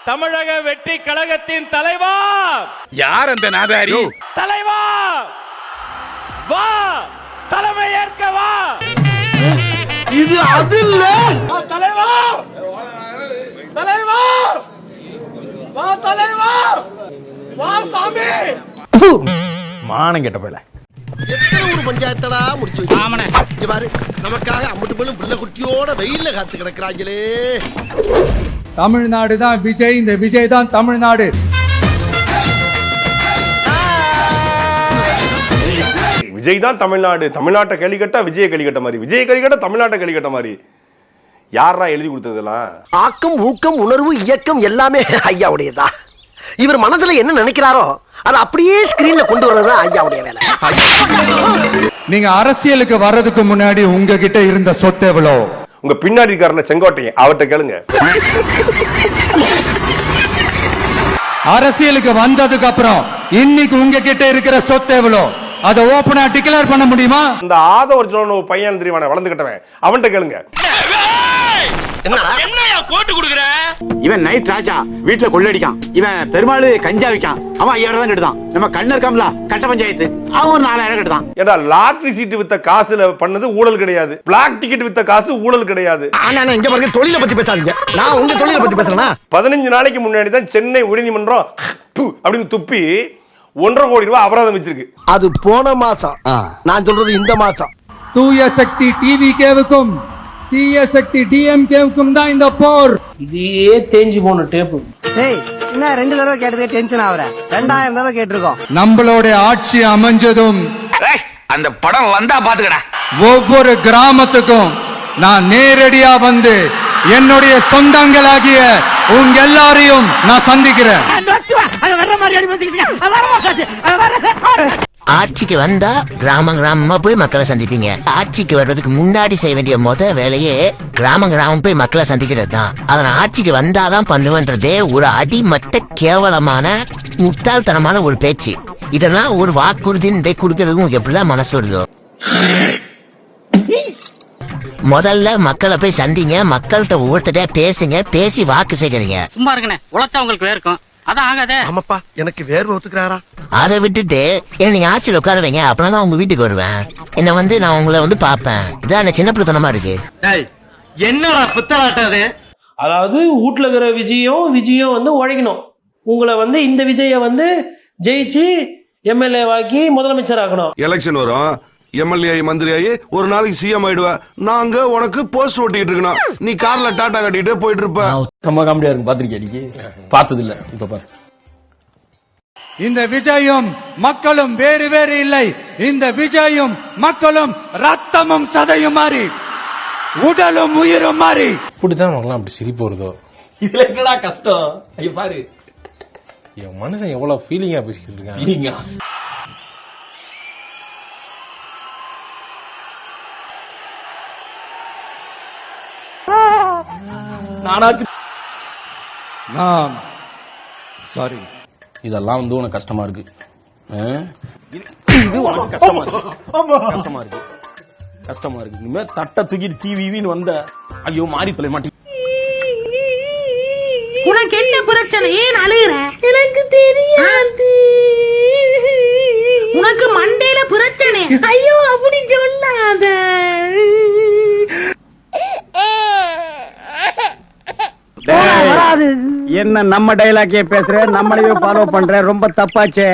தமிழக வெற்றி கழகத்தின் தலைவா. யார் அந்த நாதாரி? தலைவா வா, தலைமை ஏற்க வா. இது அது இல்ல. தலைவா, தலைவா, வா தலைவா, வா சாமி. மானம் கெட்ட போல. எத்தனை ஒரு பஞ்சாயத்தடா முடிச்சு வச்சு பாரு. நமக்காக அம்மட்டு போலும் பிள்ளை குட்டியோட வெயில்ல காத்து கிடக்குறாங்களே. தமிழ்நாடு தான் விஜய், இந்த விஜய் தான் தமிழ்நாடு. விஜய் தான் தமிழ்நாடு. தமிழ்நாட்டை கேள்விக்கட்டா விஜய கேள்விக்கட்ட மாதிரி, விஜய கேள்விக்கட்டா தமிழ்நாட்டை கேள்விக்கட்ட மாதிரி. யாரா எழுதி கொடுத்ததெல்லாம்? ஆக்கம், ஊக்கம், உணர்வு, இயக்கம் எல்லாமே ஐயாவுடையதா. இவர் மனசுல என்ன நினைக்கிறாரோ அதை அப்படியே ஸ்கிரீன்ல கொண்டு வர்றதுதான் ஐயாவுடைய வேலை. நீங்க அரசியலுக்கு வர்றதுக்கு முன்னாடி உங்ககிட்ட இருந்த சொத்து எவ்வளோ? உங்க பின்னாடி இருக்காருல செங்கோட்டையன், அவர்கிட்ட கேளுங்க. அரசியலுக்கு வந்ததுக்கு அப்புறம் இன்னைக்கு உங்ககிட்ட இருக்கிற சொத்து எவ்வளோ? அதை ஓபனா டிக்ளேர் பண்ண முடியுமா? இந்த ஆதவர்ஜுனன் பையன் தெரியுமா, வளர்ந்துகிட்டவன், அவன்கிட்ட கேளுங்க. என்னையா கோட்டு குடுக்குற? இவன் நைட் ராஜா வீட்டுல கொள்ளடிக்கான். இவன் பெருமாள் கஞ்சா விக்கான். அவன் 5000 தான் கெடுதான். நம்ம கண்ணர் கமலா கட்ட பஞ்சாயத்து அவன் ஒரு 4000 கெடுதான். ஏடா, லாட்டரி சீட்டு வித்த காசுல பண்ணது ஊழல் கிடையாது. பிளாக் டிக்கெட் வித்த காசு ஊழல் கிடையாது. ஆனா இங்க பாருங்க, தொழிலை பத்தி பேசாதீங்க. நான் உங்க தொழிலை பத்தி பேசுறேனா? 15 நாளைக்கு முன்னாடி தான் சென்னை உயர்நீதிமன்றம் அப்படின்னு துப்பி 1.5 கோடி ரூபாய் அபராதம் வச்சிருக்கு. அது போன மாசம். நான் சொல்றது இந்த மாசம். தூய சக்தி டிவிகேவுக்கும் தீய சக்தி டிஎம்கேவுக்கும் தான் இந்த போர். இதே தேஞ்சு போன டேப்பு. ஏய், என்ன 2 தடவை கேட்டதே டென்ஷன் ஆவற? 2000 தடவை கேட்டிருக்கோம். நம்மளோட ஆட்சி அமைஞ்சதும் அந்த படம் வந்தா பாத்துக்கடா. ஒவ்வொரு கிராமத்துக்கும் நான் நேரடியா வந்து என்னுடைய சொந்தங்களாகிய உங்க எல்லாரையும் நான் சந்திக்கிறேன். ஆட்சிக்கு வந்தா கிராமமா போய் மக்களை சந்திப்பீங்க. ஆட்சிக்கு வர்றதுக்கு முன்னாடி செய்ய வேண்டிய வேலையே கிராமம் போய் மக்களை சந்திக்கிறது தான். அதை நான் ஆட்சிக்கு வந்தாதான் பண்ணுவேன்றதே ஒரு அடிமட்ட கேவலமான முட்டாள்தனமான ஒரு பேச்சு. இதெல்லாம் ஒரு வாக்குறுதின்னு கொடுக்கறதுக்கும் எப்படிதான் மனசு வருதோ. முதல்ல மக்களை போய் சந்திங்க, மக்கள்கிட்ட ஒவ்வொருத்தர பேசுங்க, பேசி வாக்கு சேகரிங்க. சும்மா இருக்கனே, உழைச்சா உங்களுக்கு வேர்க்கும். அதான் ஆகாதே. ஆமாப்பா, எனக்கு வேர்வை ஒத்துக்கிறாரா? அதை விட்டுட்டு என்ன நீங்க ஆட்சியில் உட்கார வைங்க, அப்புறம் தான் உங்க வீட்டுக்கு வருவேன். என்ன நான் உங்களை பாப்பேன். இதான் சின்ன பிள்ளைத்தனமா இருக்கு. என்னடா புத்தலாட்டாது? அதாவது வீட்டுல இருக்கிற விஜயம் உழைக்கணும். உங்களை இந்த விஜய ஜெயிச்சு எம்எல்ஏ வாக்கி முதலமைச்சர் ஆக்கணும். எலெக்ஷன் வரும், எம்எல்ஏ மந்திரி ஆகி ஒரு நாளைக்கு சிஎம் ஆயிடுவ. நாங்க உனக்கு போஸ்ட் ஓட்டிட்டு இருக்கணும். நீ கார்ல டாடா கட்டிட்டு போயிட்டு இருப்ப. செம்ம காமெடியா இருக்கு. பாத்திருக்கேன், பார்த்தது இல்ல. இப்ப பாரு, இந்த விஜயும் மக்களும் வேறு வேறு இல்லை. இந்த விஜயும் மக்களும் ரத்தமும் சதையும் மாறி, உடலும் உயிரும் மாறி. இப்படிதான் நமக்குலாம் அப்படி சிரிப்பு வருதோ? இதுல என்னடா கஷ்டம்? ஐயோ பாரு, என் மனுஷன் எவ்வளவு ஃபீலிங்கா பேசிக்கிட்டு இருக்கான். சாரி, இதெல்லாம் உனக்கு கஷ்டமா இருக்கு. இது உனக்கு கஷ்டமா இருக்கு. கஷ்டமா இருக்கு. இனிமே தட்ட தூக்கி டிவின்னு வந்த ஐயோ மாறி தொலை மாட்டேன். உனக்கு என்ன பிரச்சனை? ஏன் அழுகுற? எனக்கு தெரியாது. உனக்கு மண்டையில பிரச்சனை. ஐயோ அப்படி சொல்லாத. என்ன நம்ம டைலாக்கே பேசுற, நம்மளையே ஃபாலோ பண்ற, ரொம்ப தப்பாச்சே.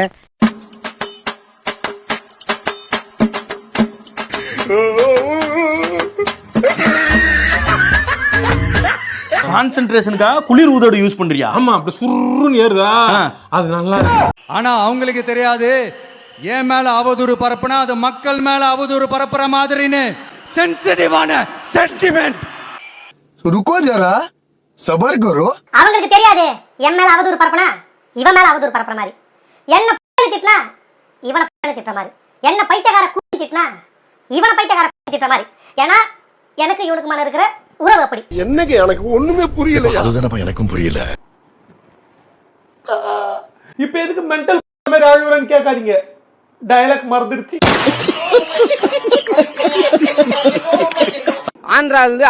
கான்சென்ட்ரேஷனுக்காக குளிர் ஊதோடு யூஸ் பண்றியா? ஆமா, அப்படி சுருன்னு ஏறுதா, அது நல்லா. ஆனா அவங்களுக்கு தெரியாது, என் மேல அவதூறு பரப்புனா அது மக்கள் மேல அவதூறு பரப்புற மாதிரின்னு. சென்சிட்டிவான சென்டிமெண்ட். ருக்கோ ஜரா, சபர் கரோ. அவங்களுக்கு தெரியாது என் மேல அவதூறு பரப்புனா இவன் மேல அவதூறு பரப்புற மாதிரி. என்ன திட்டினா இவனை திட்டுற மாதிரி. என்ன பைத்தியக்கார கூட்டி திட்டினா இவனை பைத்தியக்கார திட்டுற மாதிரி. ஏன்னா எனக்கு இவனுக்கு மேல இருக்கிற உறவு அப்படி. என்னங்க எனக்கு ஒண்ணுமே புரியல. அதுதானப்பா எனக்கும் புரியல. இப்ப எதுக்கு மென்டல் மாதிரி ஆகுறன்னு கேட்காதீங்க. டயலாக் மறந்துடுச்சு.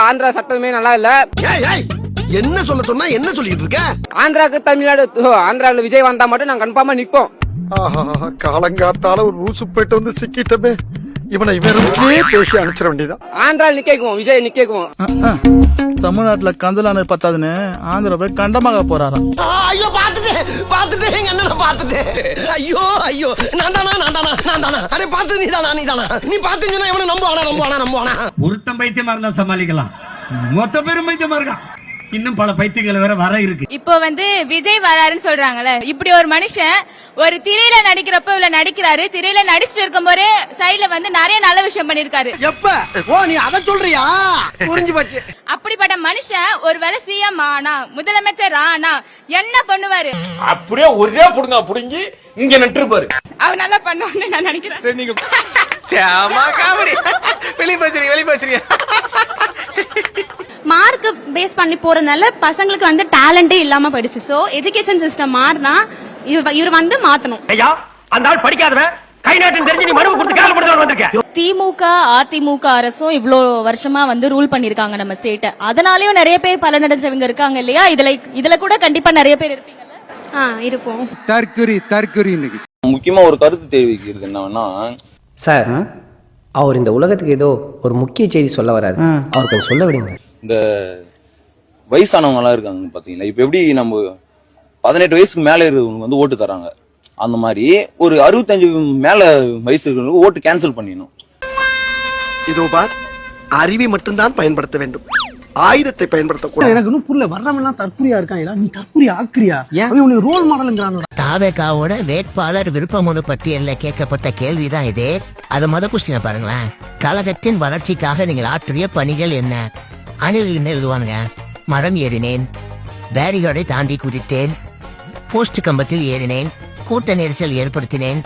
ஆந்திரா சட்டமே நல்லா இல்ல. என்ன சொல்ல சொன்னா என்ன சொல்லிட்டு இருக்க? ஆந்திராக்கு தமிழ்நாடு ஆந்திராவில் விஜய் வந்தா மட்டும் நான் கன்ஃபார்மா நிற்போம். காலங்காத்தால ஒரு ரூசு போயிட்டு வந்து சிக்கிட்டமே. இவனை இவருக்கே பேசி அனுப்பிச்சிட வேண்டியதான். ஆந்திராவில் நிக்கேக்குவோம், விஜய் நிக்கேக்குவோம். தமிழ்நாட்டுல கந்தலான பத்தாதுன்னு ஆந்திரா போய் கண்டமாக போறாராம். ஐயோ பாத்துட்டு எங்க அண்ணனை பாத்துட்டு. ஐயோ நான் தானா அரே பாத்து நீதானா நீ பாத்துன்னா இவனை நம்புவானா. ஒருத்தன் பைத்தியமா இருந்தா சமாளிக்கலாம், மொத்த பேரும் பைத்தியமா இருக்கான். இன்னும் பல பைத்தியங்கள் வேற வர இருக்கு. இப்போ வந்து விஜய் வராருன்னு சொல்றாங்கல்ல, இப்படி ஒரு மனுஷன் ஒரு திரையில நடிக்கிறப்ப இவ்வளவு நடிக்கிறாரு, திரையில நடிச்சுட்டு இருக்கும் போதே சைடுல வந்து நிறைய நல்ல விஷயம் பண்ணிருக்காரு. எப்ப நீ அத சொல்றியா? புரிஞ்சு போச்சு. அப்படிப்பட்ட மனுஷன் ஒருவேளை சிஎம் ஆனா, முதலமைச்சர் ஆனா என்ன பண்ணுவாரு? அப்படியே ஒரே புடுங்கி இங்க நட்டுருப்பாரு. அவர் நல்லா பண்ணுவான்னு நான் நினைக்கிறேன். சரி, நீங்க வெளிய பேசுறீங்க. மார்க் பேஸ் பண்ணி போறதுனால பசங்களுக்கு வந்து டேலண்டே இல்லாம போயிடுச்சு. சோ எஜுகேஷன் சிஸ்டம் மாறினா இவர் வந்து மாத்தணும். ஐயா அந்த ஆள் படிக்காதவன் கை நாட்டுன்னு தெரிஞ்சு நீ மனுவை கொடுத்து கேள்விப்படுத்த வந்திருக்க. திமுக அதிமுக அரசும் இவ்ளோ வருஷமா வந்து ரூல் பண்ணிருக்காங்க நம்ம ஸ்டேட்டை. அதனாலயும் நிறைய பேர் பலனடைஞ்சவங்க இருக்காங்க இல்லையா? இதுல கூட கண்டிப்பா நிறைய பேர் இருப்பீங்கல்ல. இருப்போம். தற்குறி முக்கியமா ஒரு கருத்து தெரிவிக்கிறது என்னன்னா, சார் அவர் இந்த உலகத்துக்கு ஏதோ ஒரு முக்கிய செய்தி சொல்ல வராரு, அவர் கொஞ்சம் சொல்ல விடுங்க. இந்த வயசானவங்க எல்லாம் இருக்காங்க பாத்தீங்களா, இப்ப எப்படி நம்ம 18 வயசுக்கு மேல இருக்கிறவங்க வந்து ஓட்டு தராங்க, அந்த மாதிரி ஒரு 65 மேல வயசு இருக்கிறவங்க ஓட்டு கேன்சல் பண்ணிடணும். இதோ பார், அறிவை மட்டும்தான் பயன்படுத்த வேண்டும், ஆயுதத்தை பயன்படுத்தக்கூடாது. எனக்கு இன்னும் புரியல, வர்றவெல்லாம் தற்குறியா இருக்காங்களா? நீ தற்குறி ஆக்குறியா? உனக்கு ரோல் மாடலுங்கிறான். தாவேகாவோட வேட்பாளர் விருப்பமனு பட்டியலில் கேட்கப்பட்ட கேள்விதான் இது. அது முத கொஸ்டினை பாருங்களேன். கழகத்தின் வளர்ச்சிக்காக நீங்கள் ஆற்றிய பணிகள் என்ன? அணில் எழுதுவானுங்க. மரம் ஏறினேன், பேரிகார்டை தாண்டி குதித்தேன், போஸ்ட் கம்பத்தில் ஏறினேன், கூட்ட நெரிசல் ஏற்படுத்தினேன்,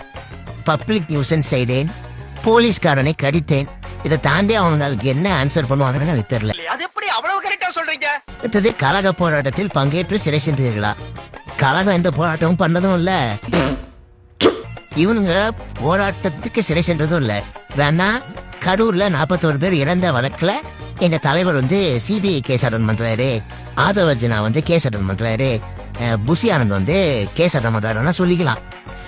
பப்ளிக் நியூசன்ஸ் செய்தேன், போலீஸ்காரனை கடித்தேன். இதை தாண்டி அவங்க அதுக்கு என்ன ஆன்சர் பண்ணுவாங்கன்னு எனக்கு தெரியல. அது எப்படி அவ்வளவு கரெக்டா சொல்றீங்க? அடுத்தது, கழக போராட்டத்தில் பங்கேற்று சிறை சென்றீர்களா? கழகம் எந்த போராட்டமும் பண்ணதும் இல்ல, இவனுங்க போராட்டத்துக்கு சிறை சென்றதும் இல்ல. வேணா கரூர்ல 41 பேர் இறந்த வழக்குல எங்க தலைவர் வந்து சிபிஐ கேஸ் அட்டன் பண்றாரு, ஆதவர்ஜனா வந்து கேஸ் அட்டன் பண்றாரு, புசி ஆனந்த் வந்து கேஸ் அட்டன் பண்றாருன்னா சொல்லிக்கலாம்.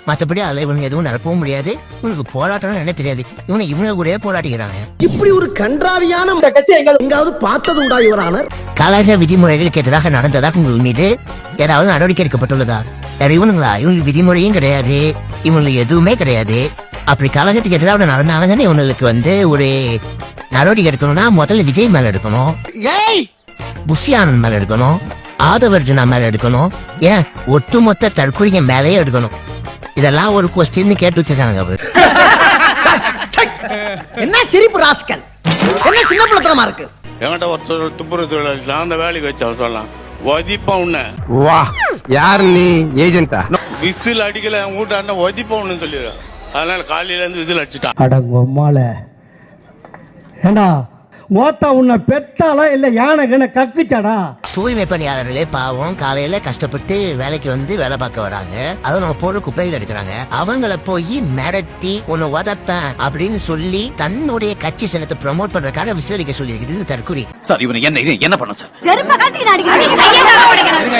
மற்றபடி அதுல இவனுக்கு எதுவும் நடப்பவும் முடியாது. இவனுக்கு போராட்டம் என்ன தெரியாது, இவனுக்கு கூட போராட்டிக்கிறாங்க. இப்படி ஒரு கன்றாவியான கட்சி எங்காவது பார்த்தது உண்டா இவரான? கழக விதிமுறைகளுக்கு எதிராக நடந்ததாக உங்கள் மீது ஏதாவது நடவடிக்கை எடுக்கப்பட்டுள்ளதா? இவனுங்களா? இவங்களுக்கு விதிமுறையும் கிடையாது, இவங்களுக்கு எதுவுமே கிடையாது. அப்படி கழகத்துக்கு எதிராக நடந்தாங்கன்னு இவங்களுக்கு வந்து ஒரு நடவடிக்கை எடுக்கணும்னா முதல்ல விஜய் மேல எடுக்கணும், புசி ஆனந்த் மேல எடுக்கணும், ஆதவர்ஜனா மேல எடுக்கணும், ஏன் ஒட்டுமொத்த தற்கொலைங்க மேலேயே எடுக்கணும். இதெல்லாம் ஒரு கொஸ்டின் கேட்டு வச்சிருக்காங்க. என்ன சிரிப்பு ராஸ்கல், என்ன சின்ன பிள்ளைத்தனமா இருக்கு. என்கிட்ட ஒருத்தர் துப்புரவு தொழிலாளி அந்த வேலைக்கு வச்சு சொல்லலாம் ஒதிப்பா உன்ன. வா, யாரு நீ? ஏஜென்டா? விசில் அடிக்கல வீட்டாண்ட ஒதிப்பா உன்னு சொல்லிடுறேன். அதனால காலையில இருந்து விசில் அடிச்சுட்டான். அடங்கம்மால ஏண்டா மோத்தா உன்னை பெத்தாலா இல்ல யானை கண்ண கக்குச்சாடா? தூய்மை பணியாளர்களே பாவம், காலையில கஷ்டப்பட்டு வேலைக்கு வந்து வேலை பார்க்க வராங்க, அதுவும் நம்ம போற குப்பைகள் எடுக்கிறாங்க. அவங்கள போய் மிரட்டி உன்னை உதப்பேன் அப்படின்னு சொல்லி தன்னுடைய கட்சி சின்னத்தை ப்ரமோட் பண்றதுக்காக விசிலடிக்க சொல்லி இருக்குது தற்குறி. சார் இவனை என்ன பண்ண சார்?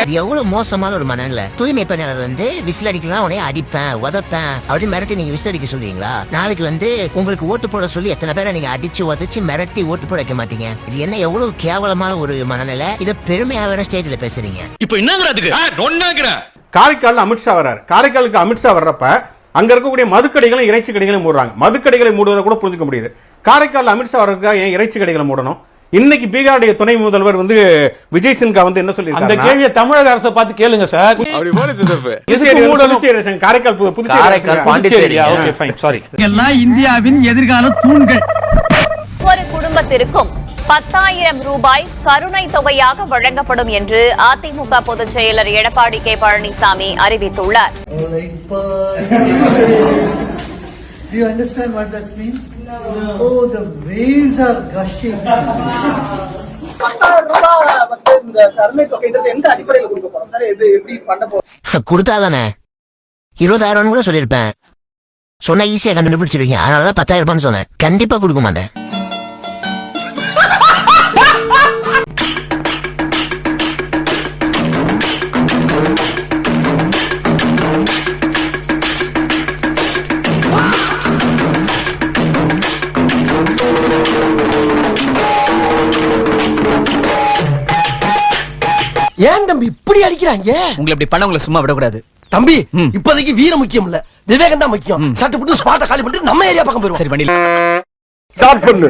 இது எவ்வளவு மோசமான ஒரு மனநிலை. தூய்மை பணியாளர் வந்து விசிலடிக்கலாம் உடனே அடிப்பேன் உதப்பேன் அப்படின்னு மிரட்டி நீங்க விசிலடிக்க சொல்லுவீங்களா? நாளைக்கு வந்து உங்களுக்கு ஓட்டு போட சொல்லி எத்தனை பேரை நீங்க அடிச்சு உதச்சு மிரட்டி ஓட்டு போட வைக்க மாட்டீங்க. இது என்ன எவ்வளவு கேவலமான ஒரு மனநிலை. இதை பெருமையா வேற ஸ்டேஜ்ல பேசுறீங்க. இப்ப என்னங்கிறதுக்கு காரைக்கால் அமித்ஷா வர்றாரு. காரைக்காலுக்கு அமித்ஷா வர்றப்ப அங்க இருக்கக்கூடிய மதுக்கடைகளும் இறைச்சி கடைகளும் மூடுறாங்க. மதுக்கடைகளை மூடுவதை கூட புரிஞ்சுக்க முடியுது. காரைக்கால் அமித்ஷா வர்றதுக்காக ஏன் இறைச்சி கடைகளை மூடணும்? இன்னைக்கு பீகாருடைய துணை முதல்வர் வந்து விஜய் சின்ஹா வந்து என்ன சொல்லி அந்த கேள்வியை தமிழக அரசை பார்த்து கேளுங்க sir. Karaikal Puducherry Pondicherry. Okay fine, sorry. எல்லாம் இந்தியாவின் எதிர்கால தூண்கள். ஒரு குடும்பத்திற்கும் 10,000 ரூபாய் கருணை தொகையாக வழங்கப்படும் என்று அதிமுக பொதுச் செயலர் எடப்பாடி கே பழனிசாமி அறிவித்துள்ளார். கொடுத்தாதானே 20,000 கூட சொல்லிருப்பேன். சொன்னா ஈஸியா கண்டுபிடிச்சிருக்கீங்க, அதனாலதான் 10,000 சொன்னேன். கண்டிப்பா கொடுக்க மாட்டேன். ஏன் தம்பி இப்படி அடிக்கிறாங்க? உங்களை இப்படி பண்ண உங்களை சும்மா விடக்கூடாது தம்பி இப்போதைக்கு வீரம் முக்கியம் இல்ல, விவேகம் தான் முக்கியம். சட்டு புட்டு ஸ்பாட்ட காலி பண்ணிட்டு நம்ம ஏரியா பக்கம் போயிருவோம். சரி வண்டியில ஸ்டார்ட் பண்ணு.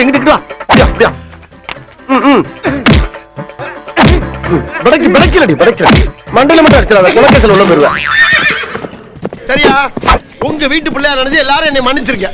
இங்கிட்டு வா. அப்படியா. படைக்கலடி. மண்டையில மட்டும் அடிச்சிடாத, குலக்கேசல் உள்ள போயிருவேன். சரியா? உங்க வீட்டு பிள்ளையா நினைச்சு எல்லாரும் என்னை மன்னிச்சிருக்க.